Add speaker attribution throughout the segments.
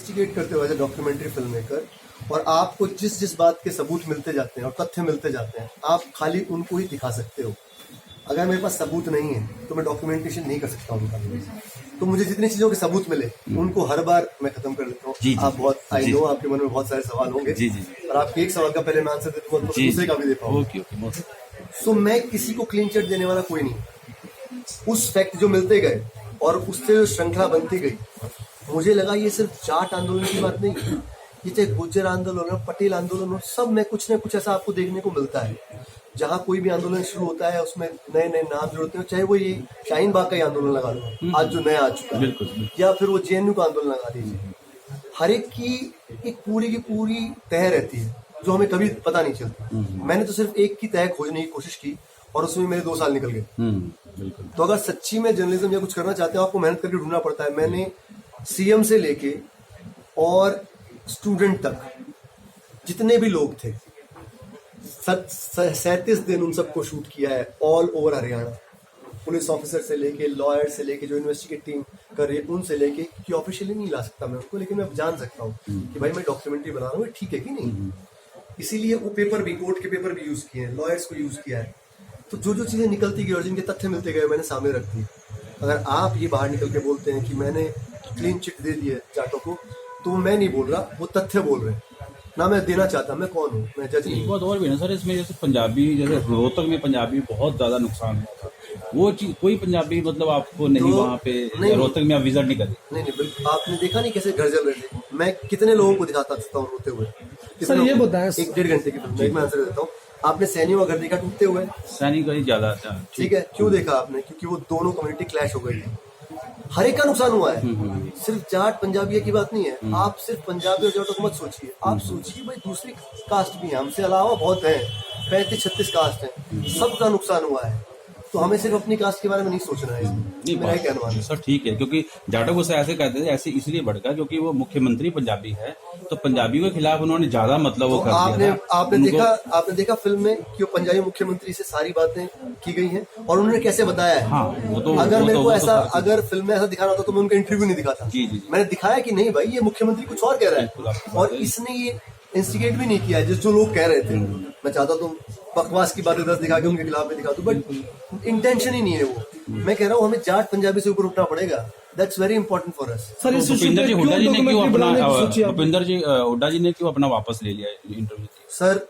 Speaker 1: Investigate करते हो as a documentary film maker, और आपको जिस जिस बात के सबूत मिलते जाते हैं और तथ्य मिलते जाते हैं, आप खाली उनको ही दिखा सकते हो। अगर मेरे पास सबूत नहीं है तो मैं डॉक्यूमेंटेशन नहीं कर सकता उनका। तो मुझे जितनी चीजों के सबूत मिले उनको हर बार मैं खत्म कर देता हूँ। आप बहुत आई नो आपके मन में बहुत सारे सवाल होंगे और आपके एक सवाल का पहले मैं आंसर दे दूंगा तो दूसरे का भी दे पाऊंगा। सो मैं किसी को क्लीन चिट देने वाला कोई नहीं। उस फैक्ट जो मिलते गए और उससे जो श्रृंखला बनती गई, मुझे लगा ये सिर्फ जाट आंदोलन की बात नहीं, ये चाहे गुर्जर आंदोलन हो, पटेल आंदोलन हो, सब में कुछ न कुछ ऐसा आपको देखने को मिलता है। जहाँ कोई भी आंदोलन शुरू होता है उसमें नए नए नाम जुड़ते हैं, चाहे वो ये शाहीन बाग का ही आंदोलन लगा लो आज जो नया आ चुका है, या फिर वो जेएनयू का आंदोलन लगा लीजिए। हर एक की एक पूरी की पूरी तह रहती है जो हमें कभी पता नहीं चलती। मैंने तो सिर्फ एक की तह खोजने की कोशिश की और उसमें मेरे 2 साल निकल गए। तो अगर सच्ची में जर्नलिज्म या कुछ करना चाहते हो, आपको मेहनत करके ढूंढना पड़ता है। मैंने सीएम से लेके और स्टूडेंट तक जितने भी लोग थे 37 दिन उन सबको शूट किया है all over Haryana. Police officer से लेके लॉयर से लेके जो इन्वेस्टिगेट टीम कर रही है उनसे लेके, कि ऑफिशियली नहीं ला सकता मैं उनको, लेकिन मैं जान सकता हूँ कि भाई मैं डॉक्यूमेंट्री बना रहा हूँ, ठीक है कि नहीं। इसीलिए वो पेपर भी, कोर्ट के पेपर भी यूज किए हैं, लॉयर्स को यूज किया है। तो जो जो चीजें निकलती गई और जिनके तथ्य मिलते गए मैंने सामने रख दी। अगर आप ये बाहर निकल के बोलते हैं कि मैंने क्लीन चिट दे दी है जाटों को, तो मैं नहीं बोल रहा, वो तथ्य बोल रहे हैं। ना मैं देना चाहता, मैं कौन हूँ, मैं जज नहीं।
Speaker 2: एक बात और भी ना सर, इसमें जैसे पंजाबी, जैसे रोहतक में पंजाबी बहुत ज्यादा नुकसान हुआ था, वो चीज कोई पंजाबी मतलब आपको नहीं
Speaker 1: तो
Speaker 2: वहाँ पे रोहतक में आप विजिट नहीं करे?
Speaker 1: नहीं बिल्कुल। आपने देखा नहीं कैसे घर जल रहे थे? मैं कितने लोगों को दिखाता था रोते हुए।
Speaker 3: सर ये बताएं,
Speaker 1: 1-1.5 घंटे की फिल्म, मैं आंसर देता हूँ। आपने सैनियों का घर देखा टूटते हुए?
Speaker 2: सैनिक का ज्यादा था।
Speaker 1: ठीक है, क्यों देखा आपने? क्योंकि वो दोनों कम्युनिटी क्लैश हो गई थी। हर एक का नुकसान हुआ है, सिर्फ जाट पंजाबी की बात नहीं है। आप सिर्फ पंजाबी और जाटों को मत सोचिए, आप सोचिए भाई दूसरी कास्ट भी है, हमसे अलावा बहुत है, 35-36 कास्ट है, सबका नुकसान हुआ है। तो हमें सिर्फ अपनी कास्ट के बारे में नहीं सोचना है। मेरा क्या अनुमान है
Speaker 2: सर? ठीक है, क्योंकि जाटों को ऐसे कहते थे, ऐसे इसलिए भड़का क्योंकि वो मुख्यमंत्री पंजाबी है, तो पंजाबियों के खिलाफ उन्होंने ज्यादा मतलब वो कर दिया था।
Speaker 1: आपने देखा फिल्म में कि वो पंजाबी मुख्यमंत्री से सारी बातें की गई हैं और उन्होंने कैसे बताया है।
Speaker 2: हाँ,
Speaker 1: अगर मेरे को ऐसा, अगर फिल्म में ऐसा दिखाना होता तो मैं उनका इंटरव्यू नहीं दिखाता। मैंने दिखाया कि नहीं भाई ये मुख्यमंत्री कुछ और कह रहा है, और इसने ये इंस्टिगेट भी नहीं किया है जो लोग कह रहे थे। मैं चाहता तो बकवास की बातें 10 दिखा के उनके खिलाफ में दिखा दूं, बट इंटेंशन ही नहीं है वो। मैं कह रहा हूँ हमें जाट पंजाबी से ऊपर उठना पड़ेगा। That's very important for us.
Speaker 3: Sir
Speaker 2: Bhupendra ji Hooda ji ने क्यों अपना वापस ले लिया इंटरव्यू?
Speaker 1: सर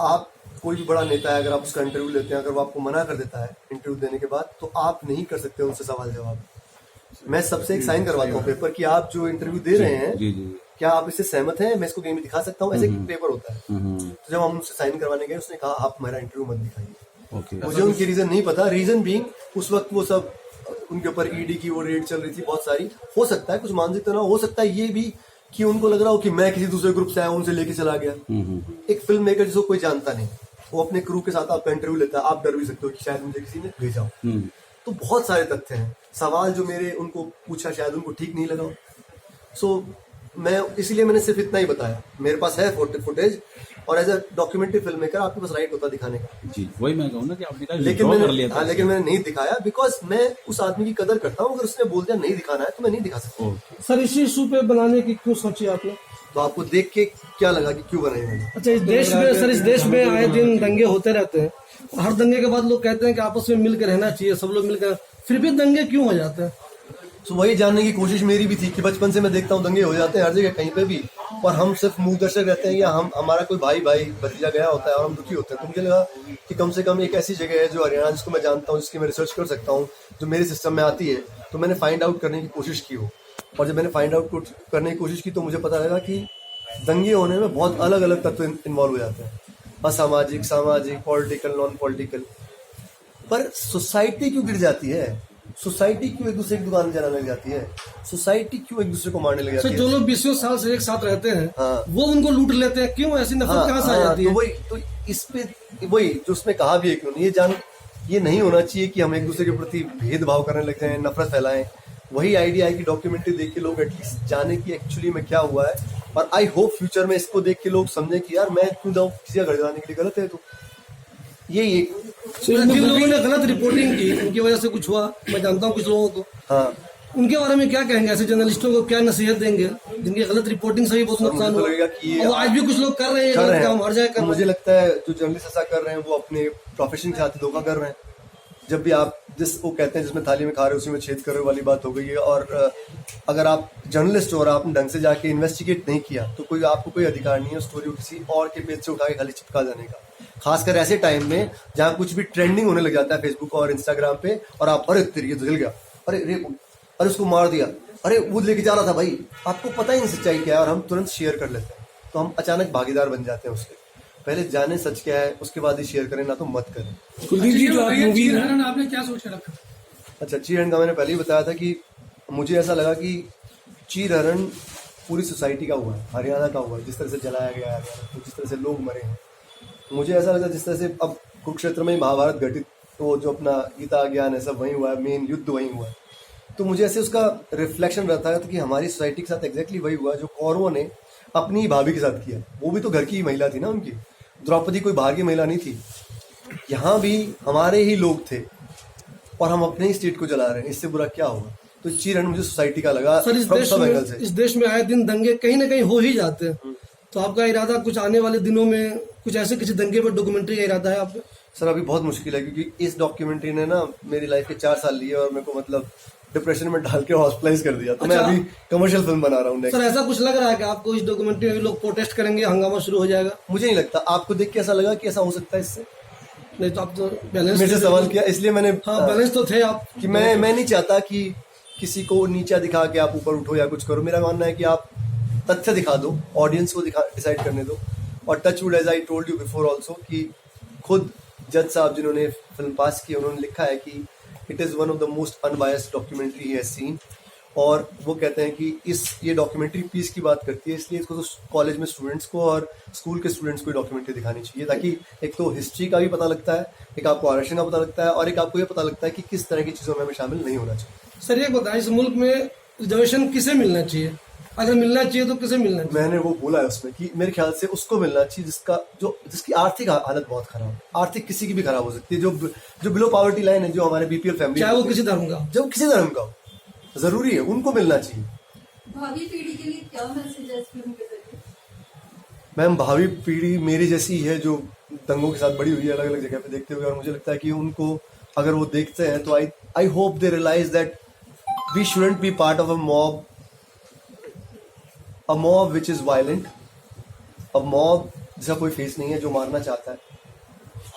Speaker 1: आप कोई भी बड़ा नेता है, अगर आप उसका इंटरव्यू लेते हैं, अगर वो आपको मना कर देता है इंटरव्यू देने के बाद, तो आप नहीं कर सकते उनसे सवाल जवाब। मैं सबसे एक साइन करवाता हूँ पेपर कि आप जो इंटरव्यू दे रहे हैं क्या आप इससे सहमत हैं, मैं इसको कहीं भी दिखा सकता हूँ, ऐसे पेपर होता है। तो जब हम उनसे साइन करवाने गए उसने कहा आप हमारा इंटरव्यू मत दिखाइए। मुझे उनकी रीजन नहीं पता, रीजन बीइंग उस वक्त वो सब उनके ऊपर ईडी की वो रेड चल रही थी बहुत सारी। हो सकता है कुछ मानसिकता ना हो सकता है ये भी कि उनको लग रहा हो कि मैं किसी दूसरे ग्रुप से आया उनसे लेके चला गया। एक फिल्म मेकर जिसको कोई जानता नहीं, वो अपने क्रू के साथ आपका इंटरव्यू लेता है, आप डर भी सकते हो कि शायद मुझे किसी ने भेजा हो। तो बहुत सारे तथ्य हैं। सवाल जो मेरे उनको पूछा शायद उनको ठीक नहीं लगा। सो मैं इसलिए मैंने सिर्फ इतना ही बताया। मेरे पास है फुटेज, और as a documentary film maker आपके पास राइट होता दिखाने का।
Speaker 2: जी वही मैं कहूँ ना कि आपने कहा
Speaker 1: लेकिन मैंने नहीं दिखाया बिकॉज मैं उस आदमी की कदर करता हूँ। अगर उसने बोल दिया नहीं दिखाना है तो मैं नहीं दिखा सकता।
Speaker 3: सर इसी इशू पे बनाने की क्यों सोची आपने?
Speaker 1: तो आपको देख के क्या लगा कि क्यों बनाई मैंने?
Speaker 3: अच्छा, इस देश में सर, इस देश में आए दिन दंगे होते रहते हैं। हर दंगे के बाद लोग कहते हैं कि आपस में मिलकर रहना चाहिए, सब लोग मिलकर, फिर भी दंगे क्यों हो जाते हैं?
Speaker 1: तो वही जानने की कोशिश मेरी भी थी कि बचपन से मैं देखता हूँ दंगे हो जाते हैं हर जगह कहीं पे भी, और हम सिर्फ मूक दर्शक रहते हैं, या हमारा कोई भाई भतीजा गया होता है और हम दुखी होते हैं। तो मुझे लगा कि कम से कम एक ऐसी जगह है जो हरियाणा, जिसको मैं जानता हूँ, जिसकी मैं रिसर्च कर सकता हूँ, जो मेरे सिस्टम में आती है। तो मैंने फाइंड आउट करने की कोशिश की हो, और जब मैंने फाइंड आउट करने की कोशिश की तो मुझे पता लगा कि दंगे होने में बहुत अलग अलग तत्व इन्वॉल्व हो जाते हैं, असामाजिक, सामाजिक, पॉलिटिकल, नॉन पॉलिटिकल। पर सोसाइटी क्यों गिर जाती है? सोसाइटी क्यों एक दूसरे की दुकान जलाने लग जाती है? सोसाइटी क्यों एक दूसरे को मारने लग जाती है?
Speaker 3: जो लोग 20 साल से एक साथ रहते हैं, हाँ, वो उनको लूट लेते हैं, क्यों? ऐसी नफरत कहाँ से आ जाती है? तो इस पे वही जो उसने कहा भी है, क्यों ये नहीं होना चाहिए कि हम एक दूसरे के प्रति भेदभाव करने लग जाएं, नफरत फैलाएं। वही आइडिया है कि डॉक्यूमेंट्री देख के लोग एटलीस्ट जाने की एक्चुअली में क्या हुआ है, और आई होप फ्यूचर में इसको देख के लोग समझे कि यार मैं क्यों जाऊँ किसी का घर जाने के लिए, गलत है। तो ये जिन लोगों ने गलत रिपोर्टिंग की उनकी वजह से कुछ हुआ, मैं जानता हूँ कुछ लोगों को। हाँ,
Speaker 4: उनके बारे में क्या कहेंगे? ऐसे जर्नलिस्टों को क्या नसीहत देंगे जिनकी गलत रिपोर्टिंग से भी बहुत नुकसान
Speaker 3: मुझे तो
Speaker 4: हुआ?
Speaker 3: लगेगा कि
Speaker 4: और आज भी कुछ लोग कर रहे हैं, काम हर जगह कर रहे हैं।
Speaker 3: मुझे लगता है जो जर्नलिस्ट ऐसा कर रहे हैं वो अपने प्रोफेशन के साथ धोखा कर रहे हैं। जब भी आप जिस वो कहते हैं जिसमें थाली में खा रहे हो उसी में छेद कर रहे हो वाली बात हो गई है। और अगर आप जर्नलिस्ट हो और आपने ढंग से जाके इन्वेस्टिगेट नहीं किया तो कोई आपको कोई अधिकार नहीं है स्टोरी को किसी और के पेज से उठा के खाली चिपका जाने का, खासकर ऐसे टाइम में जहाँ कुछ भी ट्रेंडिंग होने लग जाता है फेसबुक और इंस्टाग्राम पे और आप अरे तेरी ये जल गया, अरे उसको मार दिया, अरे वो लेके जा रहा था भाई, आपको पता ही नहीं सच्चाई क्या है और हम तुरंत शेयर कर लेते हैं तो हम अचानक भागीदार बन जाते हैं उसके। पहले जाने सच क्या है उसके बाद ही शेयर करें, ना तो मत करें।
Speaker 5: कुलदीप जी जो आप मूवी आपने क्या सोच के रखा?
Speaker 3: अच्छा, चीर हरण का मैंने पहले ही बताया था कि मुझे ऐसा लगा कि चीर हरण पूरी सोसाइटी का हुआ है, हरियाणा का हुआ है, जिस तरह से जलाया गया है, तो जिस तरह से लोग मरे हैं। मुझे ऐसा लगा जिस तरह से अब कुरुक्षेत्र में महाभारत घटित, तो जो अपना गीता ज्ञान है सब वहीं हुआ है, मेन युद्ध वहीं हुआ है। तो मुझे ऐसे उसका रिफ्लेक्शन रहता है कि हमारी सोसाइटी के साथ एग्जैक्टली वही हुआ जो कौरवों ने अपनी ही भाभी के साथ किया। वो भी तो घर की ही महिला थी ना उनकी, द्रौपदी कोई बाहर की महिला नहीं थी। यहाँ भी हमारे ही लोग थे और हम अपने ही स्टेट को जला रहे हैं, इससे बुरा क्या होगा? तो चीर हरण मुझे सोसाइटी का लगा।
Speaker 4: सर इस देश में आए दिन दंगे कहीं ना कहीं हो ही जाते हैं, तो आपका इरादा कुछ आने वाले दिनों में कुछ ऐसे किसी दंगे पर डॉक्यूमेंट्री का इरादा है आपका?
Speaker 3: सर अभी बहुत मुश्किल है क्योंकि इस डॉक्यूमेंट्री ने ना मेरी लाइफ के 4 साल लिए और मेरे को मतलब डिप्रेशन में डाल के हॉस्पिटलाइज कर दिया। तो
Speaker 4: अच्छा,
Speaker 3: मैं अभी कमर्शियल फिल्म बना रहा हूँ।
Speaker 4: सर ऐसा कुछ लग रहा है कि आपको इस डॉक्यूमेंट्री में लोग प्रोटेस्ट करेंगे, हंगामा शुरू हो जाएगा?
Speaker 3: मुझे नहीं लगता। आपको देख के ऐसा लगा कि ऐसा हो सकता है इससे?
Speaker 4: नहीं तो आप तो बैलेंस
Speaker 3: मेरे से सवाल किया इसलिए मैंने
Speaker 4: बैलेंस तो थे आप
Speaker 3: कि मैं नहीं चाहता कि किसी को नीचा दिखा के आप ऊपर उठो या कुछ करो। मेरा मानना है कि आप तथ्य दिखा दो, ऑडियंस को डिसाइड करने दो। और touch wood as I told you before also कि खुद जज साहब जिन्होंने फिल्म पास की उन्होंने लिखा है कि it is one of the most unbiased documentary he has seen. और वो कहते हैं कि ये डॉक्यूमेंट्री पीस की बात करती है, इसलिए इसको तो कॉलेज में स्टूडेंट्स को और स्कूल के स्टूडेंट्स को डॉक्यूमेंट्री दिखानी चाहिए, ताकि एक तो हिस्ट्री का भी पता लगता है, एक आपको आरक्षण का पता लगता है और एक आपको ये पता लगता है कि किस तरह की चीज़ों में हमें शामिल नहीं होना चाहिए।
Speaker 4: सर ये बताएं, इस मुल्क में रिजर्वेशन किसे मिलना चाहिए? अगर मिलना चाहिए तो किसे मिलना चाहिए?
Speaker 3: मैंने वो बोला है उसमें कि मेरे ख्याल से उसको मिलना चाहिए जिसकी आर्थिक हालत बहुत खराब है। आर्थिक किसी की भी खराब हो सकती है, जो बिलो पॉवर्टी लाइन है, जो हमारे बीपीएल फैमिली,
Speaker 4: चाहे वो किसी धर्म का,
Speaker 3: जो किसी धर्म का हो, जरूरी है उनको मिलना चाहिए।
Speaker 6: भावी पीढ़ी के लिए क्या मैसेज है इस फिल्म के जरिए?
Speaker 3: मैम भावी पीढ़ी मेरी जैसी है जो दंगों के साथ बड़ी हुई है अलग अलग जगह पे देखते हुए, और मुझे लगता है कि उनको अगर वो देखते हैं तो I hope they realise that we shouldn't be part of a mob which is violent, a mob जिसका कोई फेस नहीं है, जो मारना चाहता है।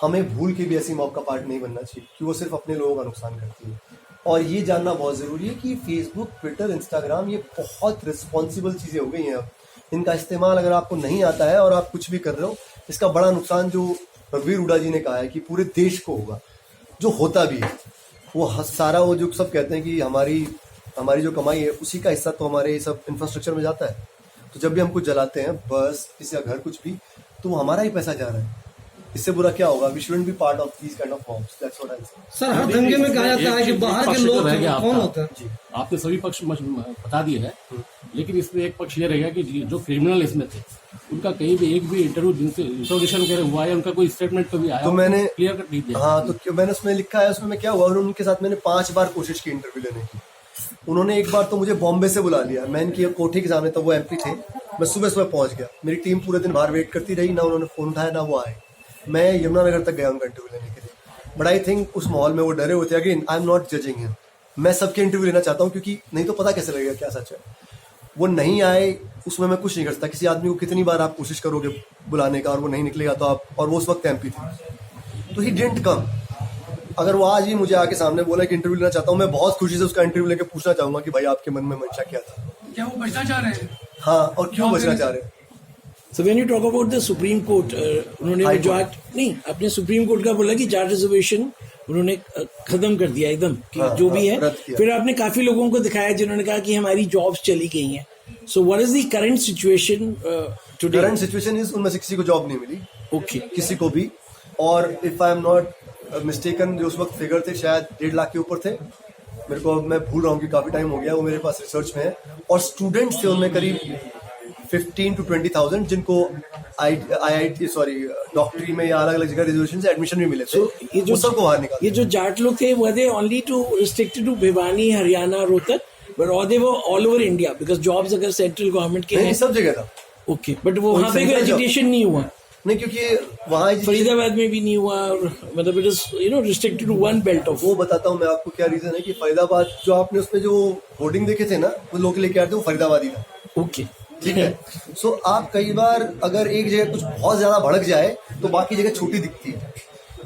Speaker 3: हमें भूल के भी ऐसी मॉब का पार्ट नहीं बनना चाहिए कि वो सिर्फ अपने लोगों का नुकसान करती है। और ये जानना बहुत ज़रूरी है कि फेसबुक, ट्विटर, इंस्टाग्राम ये बहुत रिस्पॉन्सिबल चीज़ें हो गई हैं अब। इनका इस्तेमाल अगर आपको नहीं आता है और आप कुछ भी कर रहे हो, इसका बड़ा नुकसान जो रघुवीर हुड्डा जी ने कहा है कि पूरे देश को होगा, जो होता भी है। वो सारा वो जो सब कहते हैं कि हमारी जो कमाई है उसी का हिस्सा तो हमारे सब इंफ्रास्ट्रक्चर में जाता है। तो जब भी हम कुछ जलाते हैं, बस किसी का घर कुछ भी, तो हमारा ही पैसा जा रहा है। इससे बुरा क्या होगा? We shouldn't be part of these kind of mobs, that's what I say.
Speaker 4: Sir हर दंगे में कहा जाता है कि बाहर के लोग कौन होता है?
Speaker 5: जी, आपने सभी पक्ष बता दिए हैं, लेकिन इसमें एक पक्ष ये रहेगा कि जो क्रिमिनल इसमें थे उनका कहीं भी एक भी इंटरव्यू जिनसे इंट्रोगेशन हुआ है, उनका कोई स्टेटमेंट कभी आया?
Speaker 3: तो मैंने
Speaker 5: क्लियर कर दीजिए।
Speaker 3: हाँ, तो मैंने उसमें लिखा है, उसमें क्या हुआ, उनके साथ मैंने 5 बार कोशिश की इंटरव्यू लेने की। उन्होंने एक बार तो मुझे बॉम्बे से बुला लिया, मैं इनकी कोठी के सामने, तो वो एमपी थे। मैं सुबह पहुंच गया, मेरी टीम पूरे दिन बाहर वेट करती रही, ना उन्होंने फोन उठाया ना वो आए। मैं यमुनानगर तक गया उनका इंटरव्यू लेने के लिए, बट आई थिंक उस माहौल में वो डरे हुए थे। Again I am not judging him, मैं सबके इंटरव्यू लेना चाहता हूँ क्योंकि नहीं तो पता कैसे लगेगा क्या सच है। वो नहीं आए, उसमें मैं कुछ नहीं कर सकता। किसी आदमी को कितनी बार आप कोशिश करोगे बुलाने का और वो नहीं निकलेगा तो आप, और वो उस वक्त एमपी थे, तो ही डिडंट कम। अगर वो आज ही मुझे आके सामने बोला कि इंटरव्यू लेना चाहता हूँ, मैं बहुत खुशी से उसका इंटरव्यू लेके पूछना चाहूंगा कि भाई आपके मन में मंशा क्या था,
Speaker 7: क्या वो बचना चाह रहे हैं?
Speaker 3: हाँ, और क्यों बचना चाह रहे हैं।
Speaker 8: So when you talk about the Supreme Court, उन्होंने वो जाट नहीं, अपने सुप्रीम कोर्ट का बोला कि जाट रिजर्वेशन उन्होंने खत्म कर दिया एकदम कि
Speaker 3: हाँ,
Speaker 8: जो भी है।
Speaker 3: किया।
Speaker 8: फिर आपने काफी लोगों को दिखाया जिन्होंने कहा कि हमारी जॉब्स चली गई हैं। So what is the current situation today?
Speaker 3: Current situation is उनमें से किसी को जॉब नहीं मिली,
Speaker 8: Okay.
Speaker 3: किसी को भी। और if I am not mistaken, जो उस वक्त फिगर थे शायद 1.5 लाख के ऊपर थे। मेरे को, मैं भूल रहा हूँ कि काफी टाइम हो गया, वो मेरे पास रिसर्च में है। और स्टूडेंट्स थे उनमें करीब 15 to 20,000 जिनको IIT डॉक्टरी में या अलग अलग जगह रिजर्वेशन से एडमिशन भी मिले थे।
Speaker 8: ये
Speaker 3: सबको बाहर निकाल,
Speaker 8: ये जो जाट लोग थे, were they only to restricted to Bhiwani, Haryana, Rohtak, but और दे वो all over India because jobs अगर सेंट्रल गवर्नमेंट के
Speaker 1: नहीं
Speaker 8: हैं
Speaker 1: सब जगह था
Speaker 8: ओके बट वो वहाँ पे कोई
Speaker 1: central job-
Speaker 8: एजुकेशन नहीं हुआ
Speaker 1: नहीं, क्योंकि वहाँ
Speaker 8: फरीदाबाद में भी नहीं हुआ और मतलब it is restricted to one belt of
Speaker 1: वो बताता हूँ मैं आपको क्या रीजन है कि फरीदाबाद जो आपने उसमें जो होर्डिंग देखे थे ना वो लोग लेके आए थे वो फरीदाबादी था।
Speaker 8: ओके
Speaker 1: ठीक है। सो आप कई बार अगर एक जगह कुछ बहुत ज्यादा भड़क जाए तो बाकी जगह छोटी दिखती है।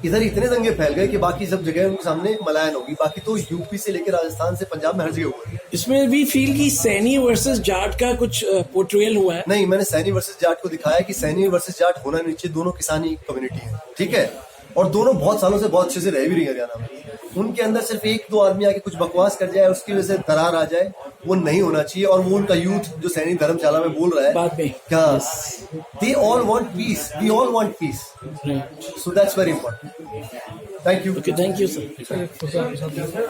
Speaker 1: इधर इतने दंगे फैल गए कि बाकी सब जगह उनके सामने मलायन होगी। बाकी तो यूपी से लेकर राजस्थान से पंजाब में हर जगह हुआ है।
Speaker 8: इसमें भी फील की सैनी वर्सेस जाट का कुछ पोर्ट्रेयल हुआ है
Speaker 1: नहीं, मैंने सैनी वर्सेस जाट को दिखाया कि सैनी वर्सेस जाट होना नहीं चाहिए, दोनों किसानी कम्युनिटी है। ठीक है। और दोनों बहुत सालों से बहुत अच्छे से रह भी रही है हरियाणा में। उनके अंदर सिर्फ एक दो आदमी आके कुछ बकवास कर जाए उसकी वजह से दरार आ जाए, वो नहीं होना चाहिए। और वो उनका यूथ जो सैनिक धर्मशाला में बोल रहा है
Speaker 8: बाद में
Speaker 1: क्या, they all want peace, we all want peace,
Speaker 8: right
Speaker 1: so that's very important. Thank you.
Speaker 8: Okay thank you sir